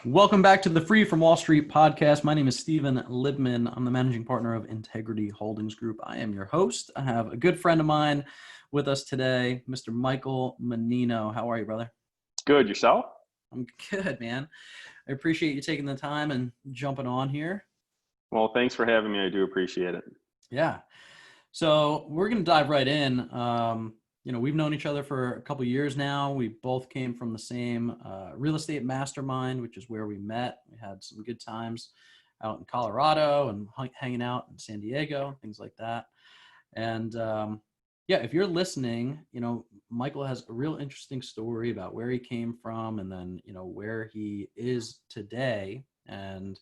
Welcome back to the Free from Wall Street podcast. My name is Stephen Libman. I'm the managing partner of Integrity Holdings Group. I am your host. I have a good friend of mine with us today, Mr. Michael Mannino. How are you, brother? Good. Yourself? I'm good, man. I appreciate you taking the time and jumping on here. Well, thanks for having me. I do appreciate it. Yeah. So we're going to dive right in. We've known each other for a couple of years now. We both came from the same real estate mastermind, which is where we met. We had some good times out in Colorado and hanging out in San Diego, things like that. And if you're listening, Michael has a real interesting story about where he came from and then, where he is today. And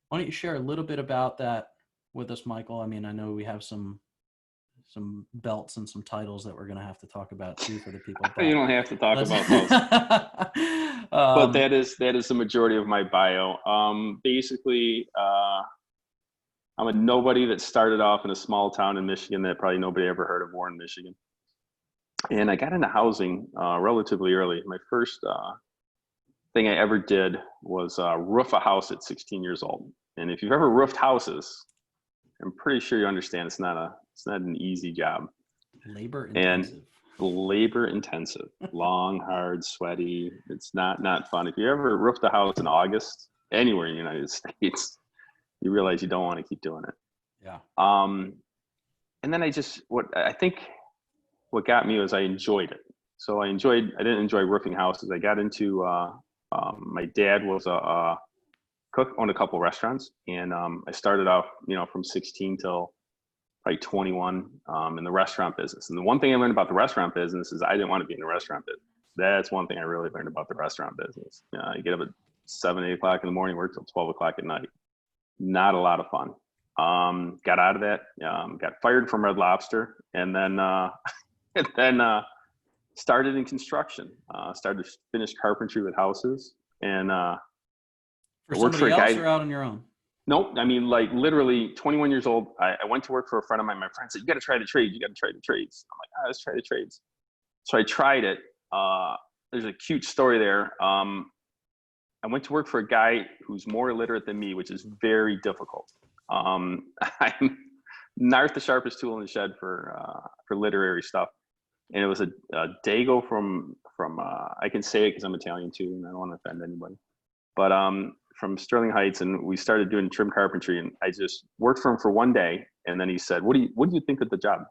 why don't you share a little bit about that with us, Michael? I mean, I know we have some belts and some titles that we're going to have to talk about too for the people. You don't have to talk about those. But that is the majority of my bio. Basically, I'm a nobody that started off in a small town in Michigan that probably nobody ever heard of, Warren, Michigan. And I got into housing relatively early. My first thing I ever did was roof a house at 16 years old. And if you've ever roofed houses, I'm pretty sure you understand it's not an easy job. Labor intensive. Long, hard, sweaty. It's not fun. If you ever roofed a house in August anywhere in the United States, you realize you don't want to keep doing it. Yeah. And then what got me was I enjoyed it. So I didn't enjoy roofing houses. I got into my dad was a cook, owned a couple restaurants, and I started off, from 16 till probably 21 in the restaurant business. And the one thing I learned about the restaurant business is I didn't want to be in the restaurant business. That's one thing I really learned about the restaurant business. You get up at 7, 8 o'clock in the morning, work till 12 o'clock at night. Not a lot of fun. Got out of that, got fired from Red Lobster, and then started in construction. Started to finish carpentry with houses, and for somebody else or out on your own? Nope. I mean, like literally 21 years old. I went to work for a friend of mine. My friend said, "You got to try the trades. You got to try the trades." I'm like, let's try the trades. So I tried it. There's a cute story there. I went to work for a guy who's more illiterate than me, which is very difficult. I'm not the sharpest tool in the shed for literary stuff. And it was a Dago from I can say it because I'm Italian too, and I don't want to offend anybody. But from Sterling Heights, and we started doing trim carpentry, and I just worked for him for one day, and then he said, "What do you think of the job?"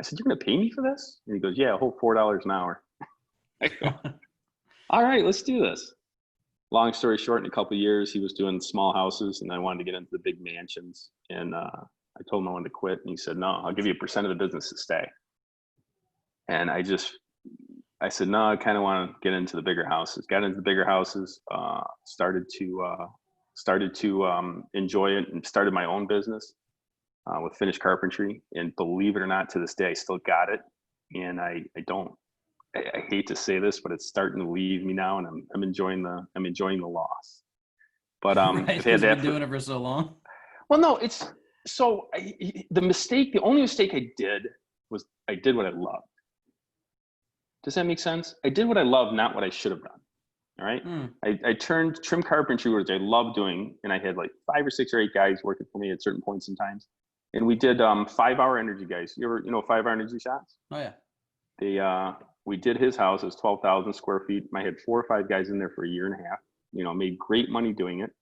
I said, "You're going to pay me for this?" And he goes, "Yeah, a whole $4 an hour." I go, "All right, let's do this." Long story short, in a couple of years, he was doing small houses, and I wanted to get into the big mansions. And I told him I wanted to quit, and he said, "No, I'll give you 1% of the business to stay." And I said, "No, I kind of want to get into the bigger houses." Got into the bigger houses, started to enjoy it, and started my own business with finished carpentry. And believe it or not, to this day, I still got it. And I hate to say this, but it's starting to leave me now, and I'm enjoying the loss. But right, I've been doing it for so long. Well, no, the only mistake I did was I did what I loved. Does that make sense? I did what I love, not what I should have done. All right. I turned trim carpentry, which I love doing, and I had like 5 or 6 or 8 guys working for me at certain points in times. And we did 5-hour energy guys. You ever 5-hour energy shots? Oh yeah. We did his house. It was 12,000 square feet. I had 4 or 5 guys in there for a year and a half. Made great money doing it.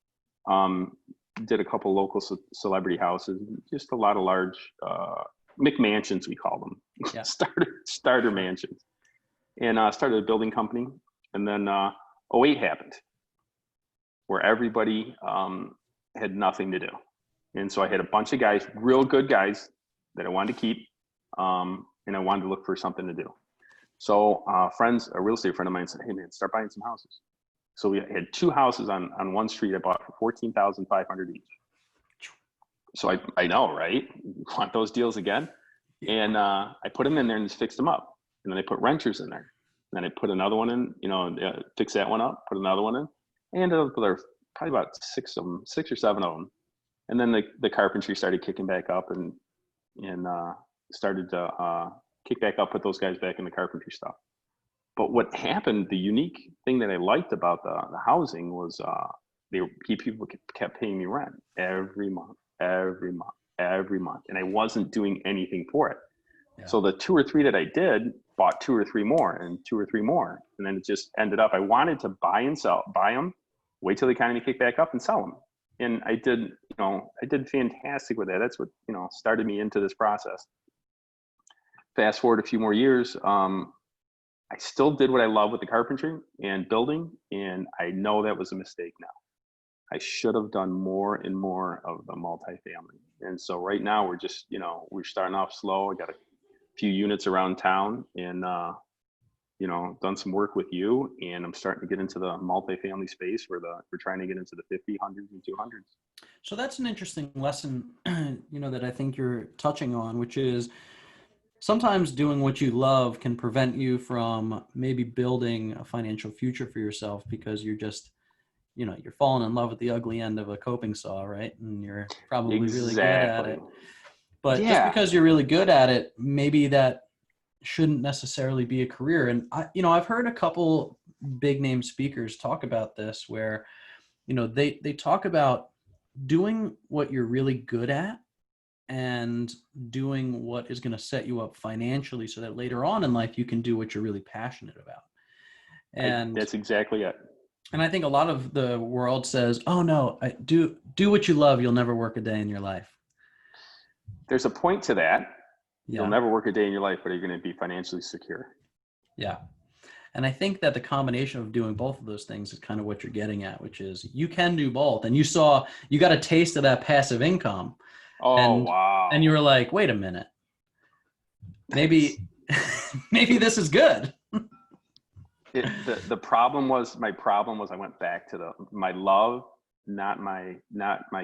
Did a couple local celebrity houses, just a lot of large McMansions, we call them. Yeah. starter mansions. And started a building company. And then 08 happened, where everybody had nothing to do. And so I had a bunch of guys, real good guys, that I wanted to keep, and I wanted to look for something to do. So a real estate friend of mine said, "Hey man, start buying some houses." So we had 2 houses on one street I bought for $14,500 each. So I know, right? Want those deals again? Yeah. And I put them in there and just fixed them up. And then I put renters in there. And then I put another one in, fix that one up, put another one in. I ended up with probably about 6 or 7 of them. And then the carpentry started kicking back up, and started to kick back up, put those guys back in the carpentry stuff. But what happened, the unique thing that I liked about the housing was people kept paying me rent every month, every month, every month, and I wasn't doing anything for it. Yeah. So the 2 or 3 that I did bought 2 or 3 more and 2 or 3 more, and then it just ended up. I wanted to buy them, wait till the economy kicked back up and sell them, and I did. I did fantastic with that. That's what started me into this process. Fast forward a few more years. I still did what I love with the carpentry and building, and I know that was a mistake now. I should have done more and more of the multifamily. And so right now we're just, we're starting off slow. I got a few units around town and, done some work with you, and I'm starting to get into the multifamily space where we're trying to get into the 50, 100s and 200s. So that's an interesting lesson, that I think you're touching on, which is sometimes doing what you love can prevent you from maybe building a financial future for yourself because you're just, you're falling in love with the ugly end of a coping saw, right? And you're probably really good at it. But just because you're really good at it, maybe that shouldn't necessarily be a career. And I've heard a couple big name speakers talk about this where, they talk about doing what you're really good at and doing what is going to set you up financially so that later on in life you can do what you're really passionate about. And that's exactly it. And I think a lot of the world says, oh no, do what you love. You'll never work a day in your life. There's a point to that. Yeah. You'll never work a day in your life, but you're going to be financially secure. Yeah. And I think that the combination of doing both of those things is kind of what you're getting at, which is you can do both. And you got a taste of that passive income. Oh, wow. And you were like, wait a minute, maybe this is good. The problem was I went back to my love, not my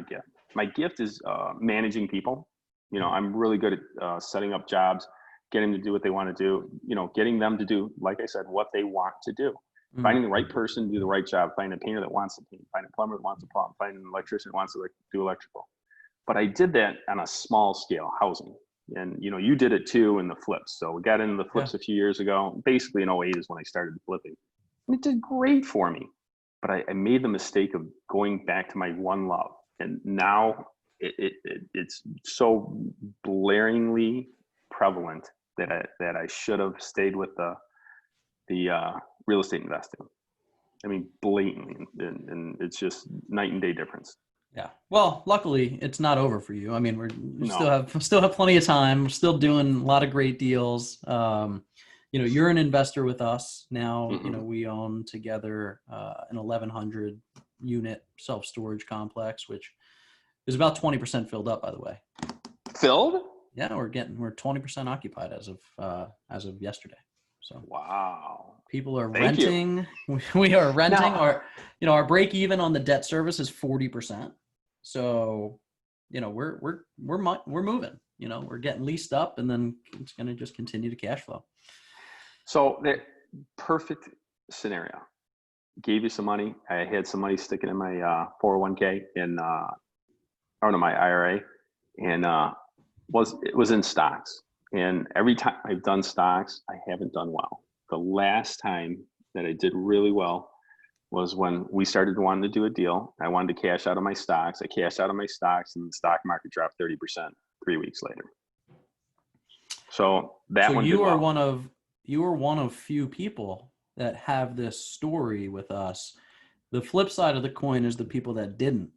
gift. My gift is managing people. I'm really good at setting up jobs, getting them to do what they want to do, getting them to do, like I said, what they want to do. Mm-hmm. Finding the right person to do the right job, finding a painter that wants to paint, finding a plumber that wants to plumb, finding an electrician that wants to do electrical. But I did that on a small scale, housing. And, you did it too in the flips. So we got into the flips a few years ago. Basically in 08 is when I started flipping. And it did great for me. But I made the mistake of going back to my one love. And now it's so blaringly prevalent that I should have stayed with the real estate investing. I mean, blatantly. And it's just night and day difference. Yeah. Well, luckily it's not over for you. I mean, we still have plenty of time. We're still doing a lot of great deals. You're an investor with us now. Mm-hmm. We own together an 1,100 unit self-storage complex, which is about 20% filled up, by the way. Filled? Yeah, we're 20% occupied as of yesterday. So wow. People are renting. We are renting. Our break even on the debt service is 40%. So, we're moving. We're getting leased up, and then it's going to just continue to cash flow. So the perfect scenario. Gave you some money. I had some money sticking in my 401k my IRA, and it was in stocks. And every time I've done stocks, I haven't done well. The last time that I did really well was when we started wanting to do a deal. I wanted to cash out of my stocks. I cashed out of my stocks, and the stock market dropped 30% 3 weeks later. So you are one of few people that have this story with us. The flip side of the coin is the people that didn't.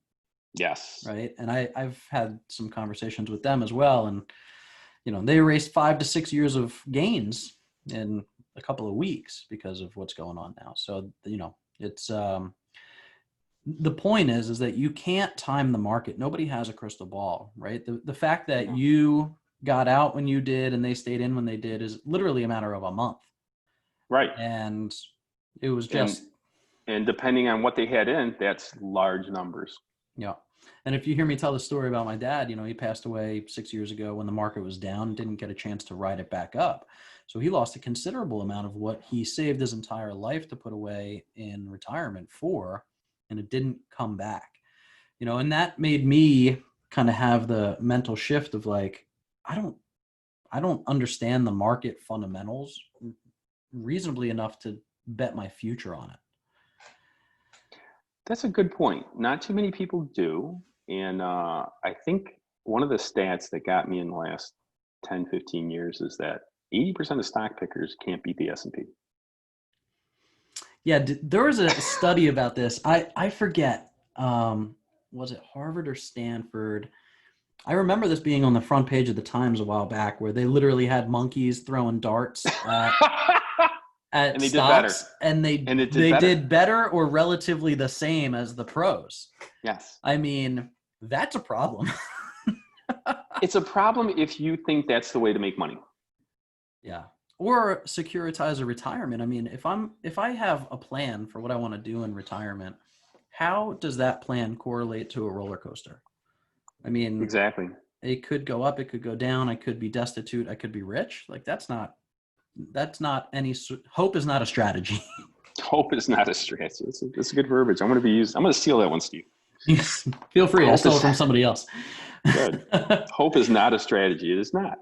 Yes. Right. And I've had some conversations with them as well. And, they erased 5 to 6 years of gains in a couple of weeks because of what's going on now. So, it's the point is that you can't time the market. Nobody has a crystal ball, right? The fact that you got out when you did and they stayed in when they did is literally a matter of a month. Right. And it was just. And depending on what they had in, that's large numbers. Yeah. And if you hear me tell the story about my dad, he passed away 6 years ago when the market was down, didn't get a chance to ride it back up. So he lost a considerable amount of what he saved his entire life to put away in retirement for, and it didn't come back. And that made me kind of have the mental shift of like, I don't understand the market fundamentals reasonably enough to bet my future on it. That's a good point. Not too many people do. And I think one of the stats that got me in the last 10, 15 years is that 80% of stock pickers can't beat the S&P. Yeah, there was a study about this. I forget, was it Harvard or Stanford? I remember this being on the front page of the Times a while back, where they literally had monkeys throwing darts at And they stocks, did better. and they did better or relatively the same as the pros. Yes. I mean, that's a problem. It's a problem if you think that's the way to make money. Yeah. Or securitize a retirement. I mean, if I have a plan for what I want to do in retirement, how does that plan correlate to a roller coaster? I mean, exactly. It could go up, it could go down. I could be destitute, I could be rich. Like that's not hope is not a strategy. Hope is not a strategy. It's a good verbiage. I'm going to steal that one, Steve. Feel free. I stole it from somebody else. Good. Hope is not a strategy. It is not.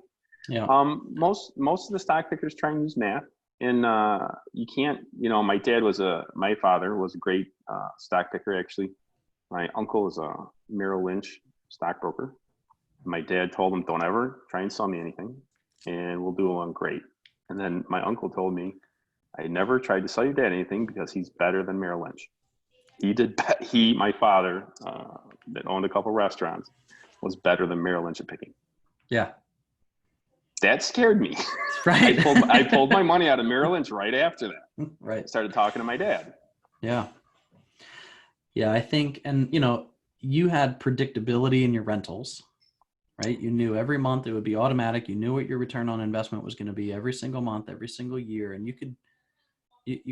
Yeah. Most of the stock pickers try and use math, and you can't. My father was a great stock picker. Actually, my uncle is a Merrill Lynch stockbroker. My dad told him, "Don't ever try and sell me anything, and we'll do along great." And then my uncle told me, "I never tried to sell your dad anything because he's better than Merrill Lynch." My father, that owned a couple restaurants, was better than Merrill Lynch at picking. Yeah. That scared me. Right. I pulled my money out of Merrill Lynch right after that. Right. Started talking to my dad. Yeah. Yeah, I think, and you had predictability in your rentals, right? You knew every month it would be automatic. You knew what your return on investment was going to be every single month, every single year, and you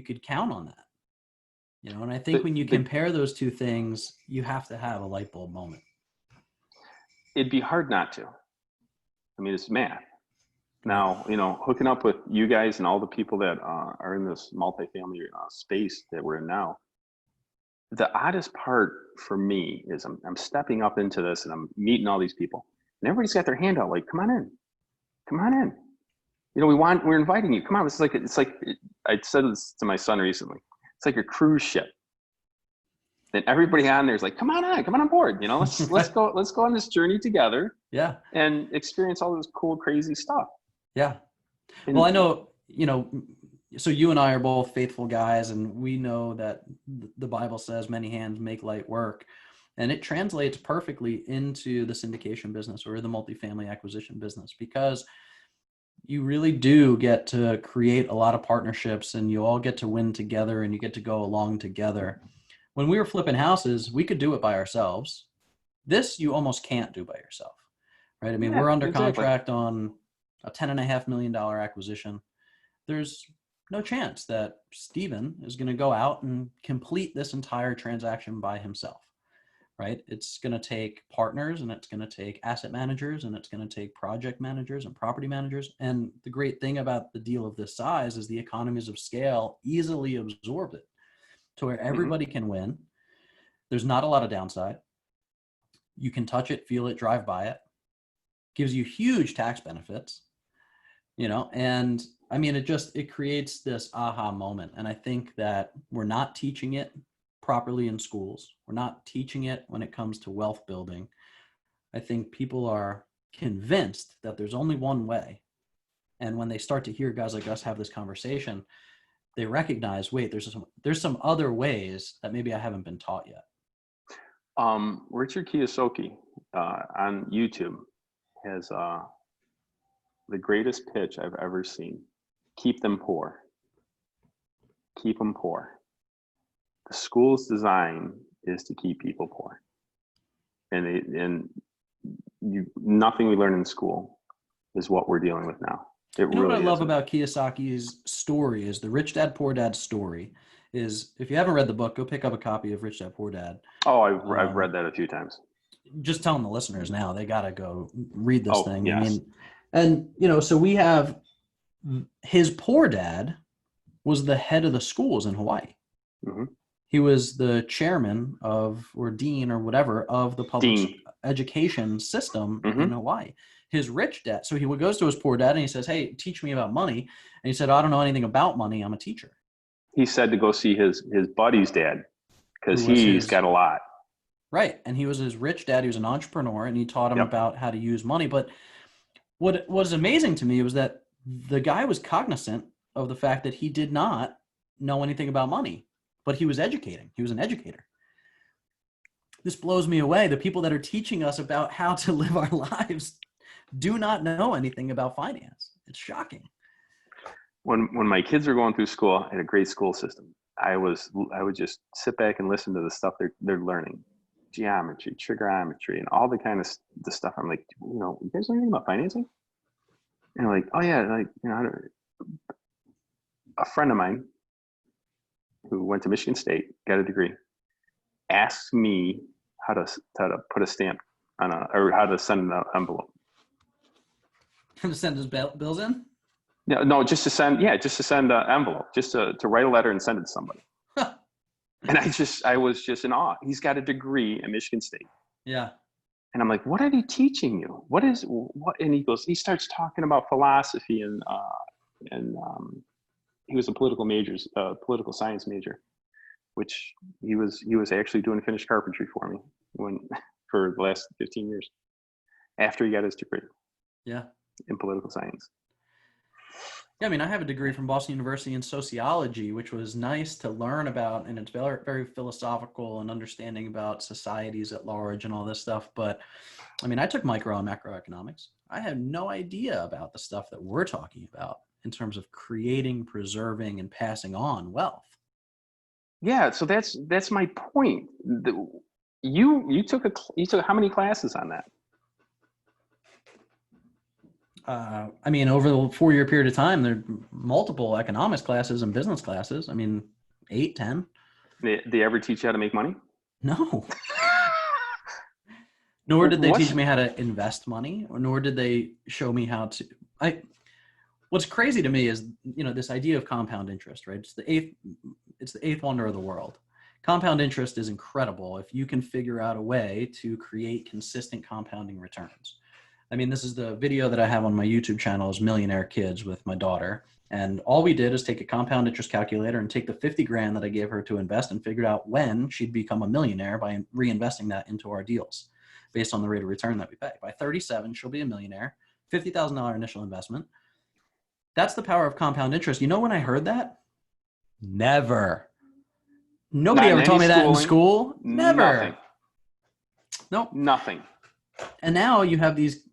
could count on that. And I think when you compare those two things, you have to have a light bulb moment. It'd be hard not to. I mean, it's math. Now, hooking up with you guys and all the people that are in this multifamily space that we're in now, the oddest part for me is I'm stepping up into this and I'm meeting all these people, and everybody's got their hand out like, "Come on in, come on in." We're inviting you. Come on. It's like I said this to my son recently. It's like a cruise ship. Then everybody on there is like, "Come on board. Let's go on this journey together." Yeah. And experience all this cool, crazy stuff. Yeah. Well, I know, so you and I are both faithful guys, and we know that the Bible says many hands make light work, and it translates perfectly into the syndication business or the multifamily acquisition business, because you really do get to create a lot of partnerships, and you all get to win together, and you get to go along together. When we were flipping houses, we could do it by ourselves. This you almost can't do by yourself, right? I mean, we're under contract on a $10.5 million acquisition. There's no chance that Steven is going to go out and complete this entire transaction by himself, right? It's going to take partners, and it's going to take asset managers, and it's going to take project managers and property managers. And the great thing about the deal of this size is the economies of scale easily absorb it to where everybody can win. There's not a lot of downside. You can touch it, feel it, drive by it. Gives you huge tax benefits, and I mean, it creates this aha moment. And I think that we're not teaching it properly in schools. We're not teaching it when it comes to wealth building. I think people are convinced that there's only one way. And when they start to hear guys like us have this conversation, they recognize, wait, there's some other ways that maybe I haven't been taught yet. Richard Kiyosaki on YouTube has the greatest pitch I've ever seen. Keep them poor. Keep them poor. The school's design is to keep people poor, and nothing we learn in school is what we're dealing with now. What I love about Kiyosaki's story is the Rich Dad Poor Dad story. Is if you haven't read the book, go pick up a copy of Rich Dad Poor Dad. Oh, I've read that a few times. Just telling the listeners now, they got to go read this thing. Yes. I mean, and so we have his poor dad was the head of the schools in Hawaii. Mm-hmm. He was the chairman or dean or whatever of the public education system in Hawaii. his rich dad. So he goes to his poor dad and he says, hey, teach me about money. And he said, I don't know anything about money. I'm a teacher. He said to go see his buddy's dad because Who was he's his, got a lot. right. And he was his rich dad. He was an entrepreneur and he taught him Yep. about how to use money. But what was amazing to me was that the guy was cognizant of the fact that he did not know anything about money, but he was educating. He was an educator. This blows me away. The people that are teaching us about how to live our lives do not know anything about finance. It's shocking. When my kids were going through school, I had a great school system. I would just sit back and listen to the stuff they're learning, geometry, trigonometry, and all the kind of the stuff. I'm like, you guys know anything about financing? And they're like, oh yeah, like a friend of mine who went to Michigan State, got a degree, asked me how to put a stamp on or how to send an envelope. To send his bills in? No, just to send an envelope, just to write a letter and send it to somebody. And I was just in awe. He's got a degree at Michigan State. Yeah. And I'm like, what are they teaching you? What? And he starts talking about philosophy and he was a political science major, which he was actually doing finished carpentry for me for the last 15 years after he got his degree. Yeah. In political science. Yeah, I mean, I have a degree from Boston University in sociology, which was nice to learn about, and it's very, very philosophical and understanding about societies at large and all this stuff. But I mean, I took micro and macroeconomics. I had no idea about the stuff that we're talking about in terms of creating, preserving, and passing on wealth. Yeah, so that's my point. You took how many classes on that? I mean, over the 4-year period of time, there are multiple economics classes and business classes. I mean, 8, 10. They ever teach you how to make money? No. Nor did they teach me how to invest money, nor did they show me how to. What's crazy to me is, this idea of compound interest, right? It's the eighth wonder of the world. Compound interest is incredible if you can figure out a way to create consistent compounding returns. I mean, this is the video that I have on my YouTube channel is Millionaire Kids with my daughter. And all we did is take a compound interest calculator and take the 50 grand that I gave her to invest and figured out when she'd become a millionaire by reinvesting that into our deals based on the rate of return that we pay. By 37, she'll be a millionaire, $50,000 initial investment. That's the power of compound interest. You know when I heard that? Never. Nobody ever told me that in school. Never. Nothing. Nope. Nothing. And now you have these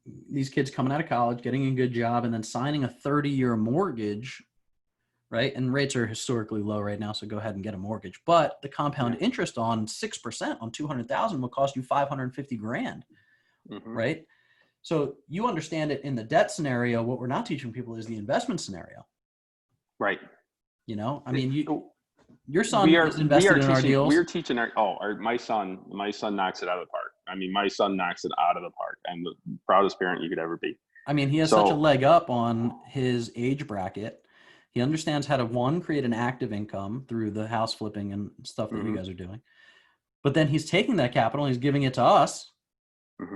kids coming out of college, getting a good job, and then signing a 30-year mortgage, right? And rates are historically low right now, so go ahead and get a mortgage. But the compound interest on 6% on $200,000 will cost you $550 grand, right? So you understand it in the debt scenario. What we're not teaching people is the investment scenario, right? I mean, your son is invested in our deals. We're teaching my son knocks it out of the park. I mean, my son knocks it out of the park. I'm the proudest parent you could ever be. I mean, he has such a leg up on his age bracket. He understands how to, create an active income through the house flipping and stuff that you guys are doing. But then he's taking that capital and he's giving it to us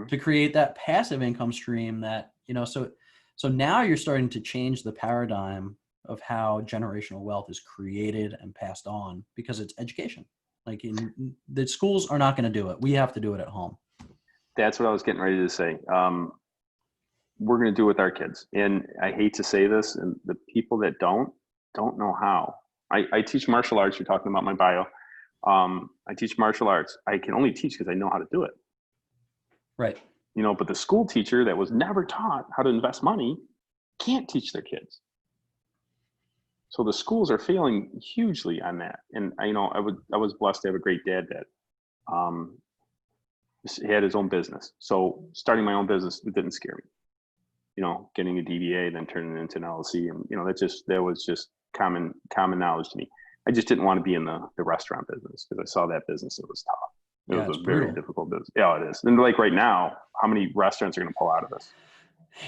to create that passive income stream that, so now you're starting to change the paradigm of how generational wealth is created and passed on because it's education. Like the schools are not going to do it. We have to do it at home. That's what I was getting ready to say. We're going to do it with our kids. And I hate to say this, and the people that don't know how. I teach martial arts. You're talking about my bio. I teach martial arts. I can only teach because I know how to do it. Right. But the school teacher that was never taught how to invest money can't teach their kids. So the schools are failing hugely on that. And I was blessed to have a great dad that he had his own business. So starting my own business, it didn't scare me. Getting a DBA, then turning it into an LLC, and that was just common knowledge to me. I just didn't want to be in the restaurant business because I saw that business. It was tough. It was a very difficult business. Yeah, it is. And like right now, how many restaurants are going to pull out of this?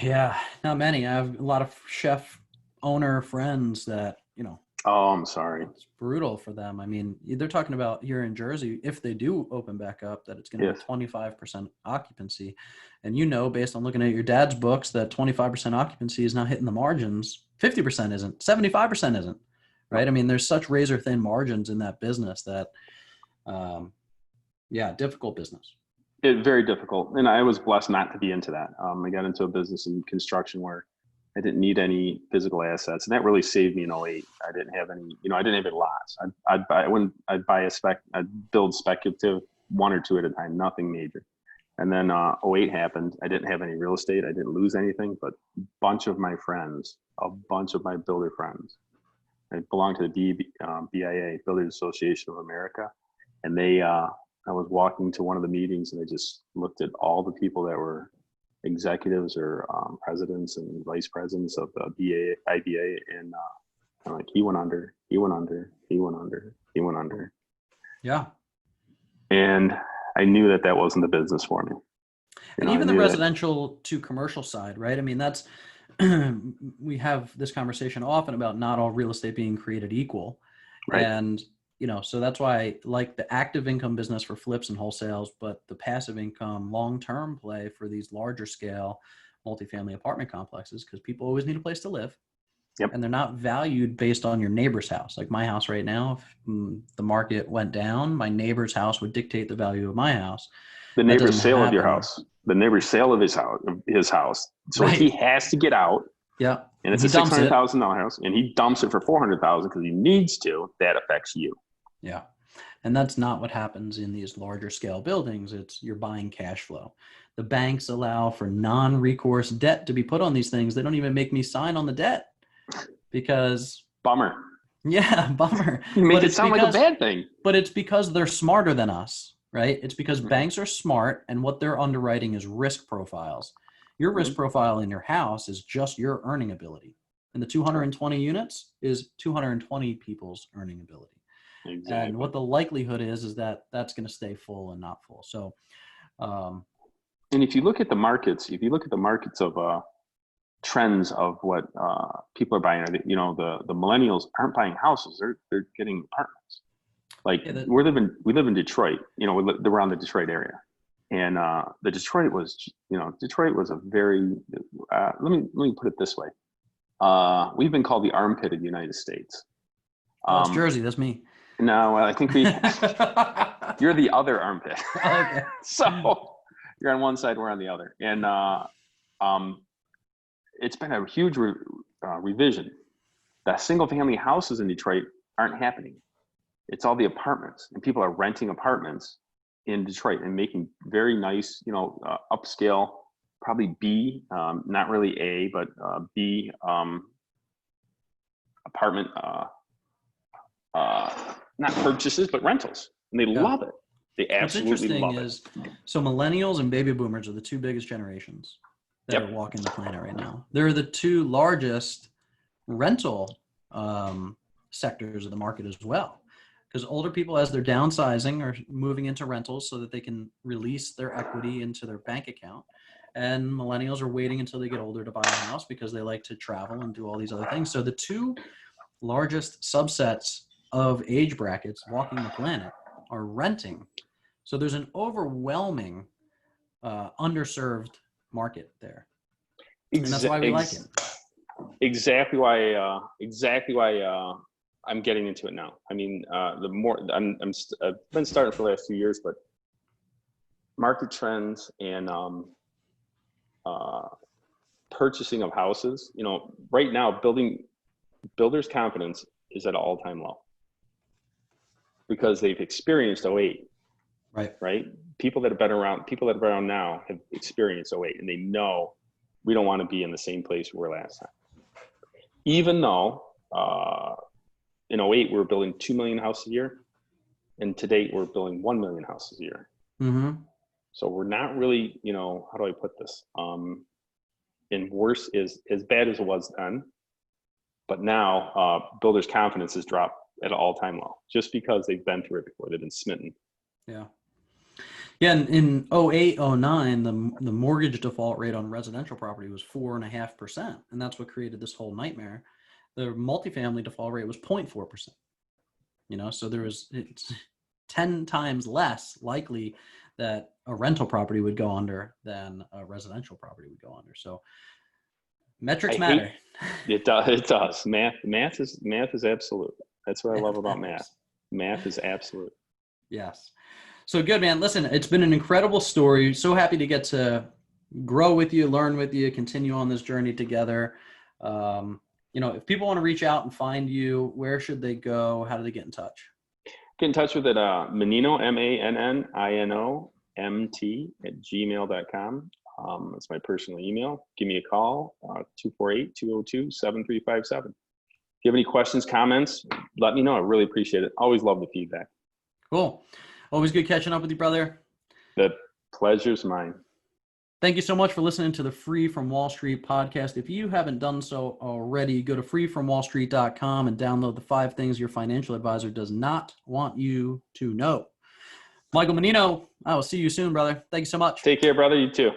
Yeah, not many. I have a lot of chef owner friends that, Oh, I'm sorry. It's brutal for them. I mean, they're talking about here in Jersey, if they do open back up, that it's going to be Yes. 25% occupancy. And you know, based on looking at your dad's books, that 25% occupancy is not hitting the margins. 50% isn't, 75% isn't, right? No. I mean, there's such razor thin margins in that business that, yeah, difficult business. Very difficult. And I was blessed not to be into that. I got into a business in construction where I didn't need any physical assets, and that really saved me in '08. I didn't have any, I didn't have any lots. I'd buy I'd build speculative one or two at a time, nothing major. And then '08 happened. I didn't have any real estate. I didn't lose anything, but a bunch of my builder friends, I belong to the BIA, Builders Association of America, and I was walking to one of the meetings, and I just looked at all the people that were executives or presidents and vice presidents of the IBA, and I'm like, he went under, he went under, he went under, he went under. Yeah. And I knew that that wasn't the business for me. And even the residential to commercial side, right? I mean, that's, we have this conversation often about not all real estate being created equal. Right. And, so that's why I like the active income business for flips and wholesales, but the passive income long-term play for these larger scale multifamily apartment complexes, because people always need a place to live. Yep. And they're not valued based on your neighbor's house. Like my house right now, if the market went down, my neighbor's house would dictate the value of my house. The neighbor's sale of your house, the neighbor's sale of his house. So right. He has to get out. Yeah. And it's a $600,000 house, and he dumps it for $400,000 because he needs to. That affects you. Yeah. And that's not what happens in these larger scale buildings. It's you're buying cash flow. The banks allow for non-recourse debt to be put on these things. They don't even make me sign on the debt because bummer. Yeah, bummer. You make it sound like a bad thing. But it's because they're smarter than us, right? It's because banks are smart, and what they're underwriting is risk profiles. Your risk profile in your house is just your earning ability. And the 220 units is 220 people's earning ability. Exactly. And what the likelihood is that that's going to stay full and not full. So, and if you look at the markets, of trends of what people are buying, the millennials aren't buying houses; they're getting apartments. Like we live in Detroit. We're around the Detroit area, and Detroit was a very. Let me put it this way: we've been called the armpit of the United States. That's Jersey. That's me. No, I think you're the other armpit. Okay. So you're on one side, we're on the other. And it's been a huge revision. The single family houses in Detroit aren't happening. It's all the apartments, and people are renting apartments in Detroit and making very nice, upscale, probably B, not really A, but B apartment, not purchases, but rentals. And they love it. They absolutely love it. So millennials and baby boomers are the two biggest generations that are walking the planet right now. They're the two largest rental sectors of the market as well. Because older people, as they're downsizing, are moving into rentals so that they can release their equity into their bank account. And millennials are waiting until they get older to buy a house because they like to travel and do all these other things. So the two largest subsets of age brackets walking the planet are renting. So there's an overwhelming underserved market there. And that's why we like it. Exactly why I'm getting into it now. I mean, the more I've been starting for the last few years, but market trends and purchasing of houses, right now builders' confidence is at an all-time low because they've experienced '08. Right. People that have been around now have experienced '08, and they know we don't want to be in the same place we were last time. Even though in '08 we were building 2 million houses a year, and to date we're building 1 million houses a year. Mm-hmm. So we're not really, how do I put this? And worse is as bad as it was then, but now builders' confidence has dropped at an all-time low just because they've been through it before. They've been smitten. Yeah. Yeah. In 08, 09, the mortgage default rate on residential property was 4.5%. And that's what created this whole nightmare the multifamily default rate was 0.4%. So it's 10 times less likely that a rental property would go under than a residential property would go under. So metrics matter. It does. Math is absolute. That's what I love about math. Math is absolute. Yes. So good, man. Listen, it's been an incredible story. So happy to get to grow with you, learn with you, continue on this journey together. If people want to reach out and find you, where should they go? How do they get in touch? Get in touch with it, Mannino, MANNINO, MT @gmail.com. That's my personal email. Give me a call, 248-202-7357. If you have any questions, comments, let me know. I really appreciate it. Always love the feedback. Cool. Always good catching up with you, brother. The pleasure's mine. Thank you so much for listening to the Free from Wall Street podcast. If you haven't done so already, go to freefromwallstreet.com and download the 5 things your financial advisor does not want you to know. Michael Mannino, I will see you soon, brother. Thank you so much. Take care, brother. You too.